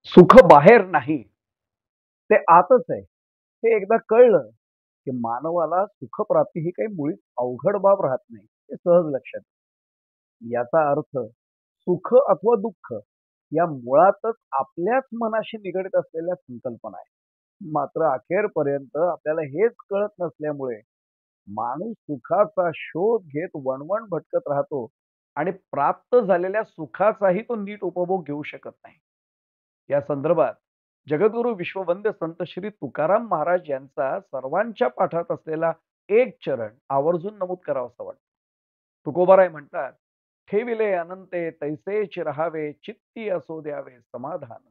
सुख बाहेर नाही, ते आतच आहे. हे एकदा कळलं, की मानवाला सुखप्राप्ती ही काही मुळीच अवघड बाब राहत नाही. हे सहज लक्षात येतं. याचा अर्थ सुख अथवा दुःख या मुळातच आपल्याच मनाशी निगडीत असलेल्या संकल्पना आहे. मात्र अखेरपर्यंत आपल्याला हेच कळत नसल्यामुळे माणूस सुखाचा शोध घेत वणवण भटकत राहतो आणि प्राप्त झालेल्या सुखाचाही तो नीट उपभोग घेऊ शकत नाही. या संदर्भात जगद्गुरू विश्ववंद्य संत श्री तुकाराम महाराज यांचा सर्वांच्या पाठात असलेला एक चरण आवर्जून नमूद करावासा वाटतो. तुकोबाराय म्हणतात, ठेविले अनंते तैसेच राहावे चित्ती असो द्यावे समाधान.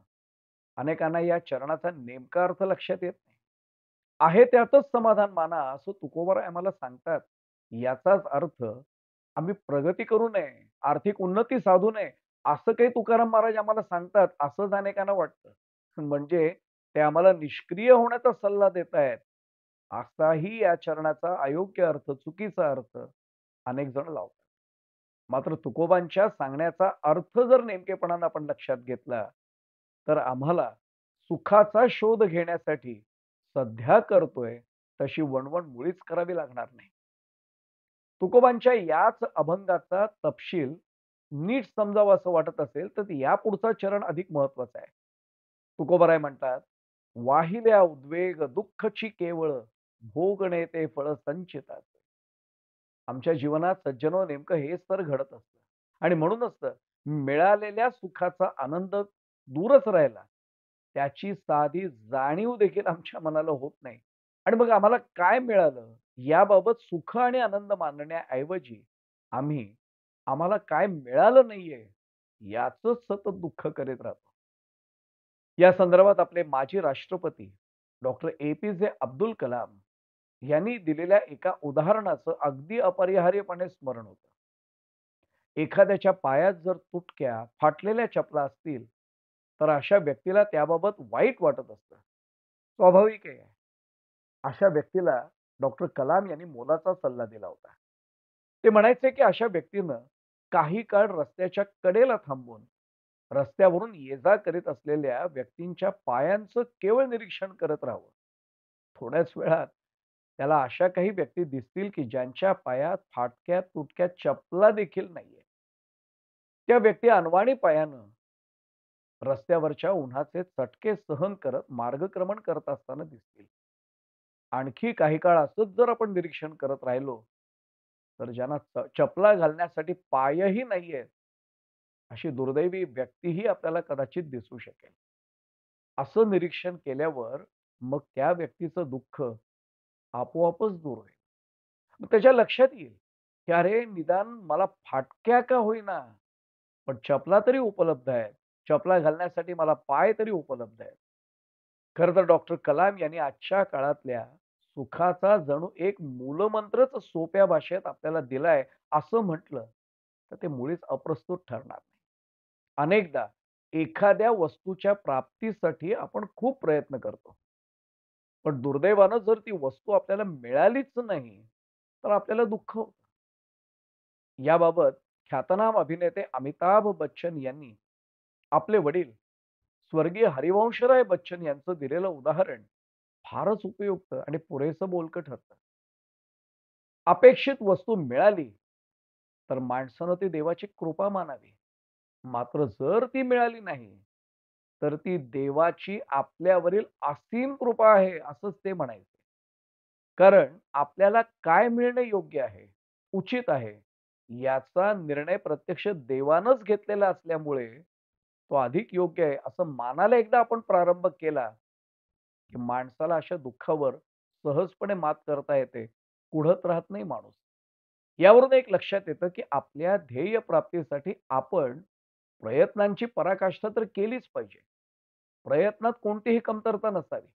अनेकांना या चरणाचा नेमका अर्थ लक्षात येत नाही. आहे त्यातच समाधान माना असं तुकोबाराय आम्हाला सांगतात. याचाच अर्थ आम्ही प्रगती करू नये, आर्थिक उन्नती साधू नये, असं काही तुकाराम महाराज आम्हाला सांगतात, असंच अनेकांना वाटतं. म्हणजे ते आम्हाला निष्क्रिय होण्याचा सल्ला देत आहेत. असाही या चरणाचा अयोग्य अर्थ, चुकीचा अर्थ अनेक जण लावतात. मात्र तुकोबांच्या सांगण्याचा अर्थ जर नेमकेपणाने आपण लक्षात घेतला, तर आम्हाला सुखाचा शोध घेण्यासाठी सध्या करतोय तशी वणवण मुळीच करावी लागणार नाही. तुकोबांच्या याच अभंगाचा तपशील नीट समजावा असं वाटत असेल, तर या पुढचा चरण अधिक महत्वाचा आहे. तुकोबाराय म्हणतात, "वाहिल्या उद्वेग दुःखची केवळ, भोगणे ते फळ संचिताचे." आमच्या जीवनात सज्जनो नेमकं हेच तर घडत असतं. आणि म्हणूनच तर मिळालेल्या सुखाचा आनंद दूरच राहिला. त्याची साधी जाणीव देखील आमच्या मनाला होत नाही. आणि मग आम्हाला काय मिळालं याबाबत सुख आणि आनंद मानण्याऐवजी आम्ही आम्हाला काय मिळालं नाहीये याचंच सतत दुःख करीत राहतो. या संदर्भात आपले माजी राष्ट्रपती डॉक्टर ए.पी.जे. अब्दुल कलाम यांनी दिलेल्या एका उदाहरणाचं अगदी अपरिहार्यपणे स्मरण होतं. एखाद्याच्या पायात जर तुटक्या, फाटलेल्या चपला असतील, तर अशा व्यक्तीला त्याबाबत वाईट वाटत असतं. स्वाभाविक आहे. अशा व्यक्तीला डॉक्टर कलाम यांनी मोलाचा सल्ला दिला होता. ते म्हणायचे, की अशा व्यक्तीनं काही काळ रस्त्याच्या कडेला थांबून रस्त्यावरून ये-जा करीत असलेल्या व्यक्तींच्या पायांचं केवळ निरीक्षण करत राहावं. थोड्याच वेळात त्याला अशा काही व्यक्ती दिसतील, की ज्यांच्या पायात फाटक्या, तुटक्या चपला देखील नाहीये. त्या व्यक्ती अनवाणी पायानं रस्त्यावरच्या उन्हाचे चटके सहन करत मार्गक्रमण करत असताना दिसतील. आणखी काही काळ असंच जर आपण निरीक्षण करत राहिलो, तर ज्यांना चपला घालण्यासाठी पायही नाहीयेत, अशी दुर्दैवी व्यक्तीही आपल्याला कदाचित दिसू शकेल. असं निरीक्षण केल्यावर मग त्या व्यक्तीचं दुःख आपोआपच दूर होईल. मग त्याच्या लक्षात येईल, की अरे निदान मला फाटक्या का होईना, पण चपला तरी उपलब्ध आहेत. चपला घालण्यासाठी मला पाय तरी उपलब्ध आहेत. खरं तर डॉक्टर कलाम यांनी आजच्या काळातल्या सुखाचा जणू एक मूलमंत्रच सोप्या भाषेत आपल्याला दिलाय, असं म्हटलं, तर ते मुळीच अप्रस्तुत ठरणार नाही. अनेकदा एखाद्या वस्तूच्या प्राप्तीसाठी आपण खूप प्रयत्न करतो. पण दुर्दैवानं जर ती वस्तू आपल्याला मिळालीच नाही, तर आपल्याला दुःख होतं. याबाबत ख्यातनाम अभिनेते अमिताभ बच्चन यांनी आपले वडील स्वर्गीय हरिवंशराय बच्चन यांचं दिलेलं उदाहरण फारच उपयुक्त आणि पुरेसं बोलकं ठरतं. अपेक्षित वस्तू मिळाली, तर माणसानं ती देवाची कृपा मानावी. मात्र जर ती मिळाली नाही, तर ती देवाची आपल्यावरील असीम कृपा आहे, असंच ते म्हणायचे. कारण आपल्याला काय मिळणे योग्य आहे, उचित आहे, याचा निर्णय प्रत्यक्ष देवानंच घेतलेला असल्यामुळे तो अधिक योग्य आहे, असं मानायला एकदा आपण प्रारंभ केला, की माणसाला अशा दुःखावर सहजपणे मात करता येते. कुढत राहत नाही माणूस. यावरून एक लक्षात येतं, की आपल्या ध्येय प्राप्तीसाठी आपण प्रयत्नांची पराकाष्ठा तर केलीच पाहिजे. प्रयत्नात कोणतीही कमतरता नसावी.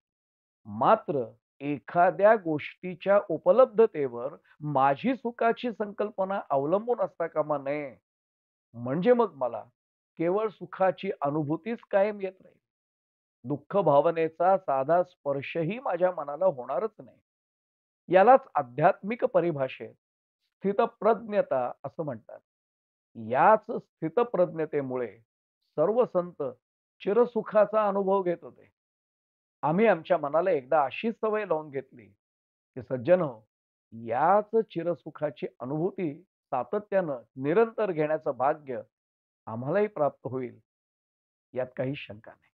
मात्र एखाद्या गोष्टीच्या उपलब्धतेवर माझी सुखाची संकल्पना अवलंबून असता कामा नये. म्हणजे मग मला केवळ सुखाची अनुभूतीच कायम येत राहील. दुःख भावनेचा साधा स्पर्शही माझ्या मनाला होणारच नाही. यालाच आध्यात्मिक परिभाषेत स्थितप्रज्ञता असं म्हणतात. याच स्थितप्रज्ञतेमुळे सर्व संत चिरसुखाचा अनुभव घेत होते. आम्ही आमच्या मनाला एकदा अशी सवय लावून घेतली, की सज्जनो, याच चिरसुखाची अनुभूती सातत्यानं निरंतर घेण्याचं भाग्य आम्हालाही प्राप्त होईल, यात काही शंका नाही.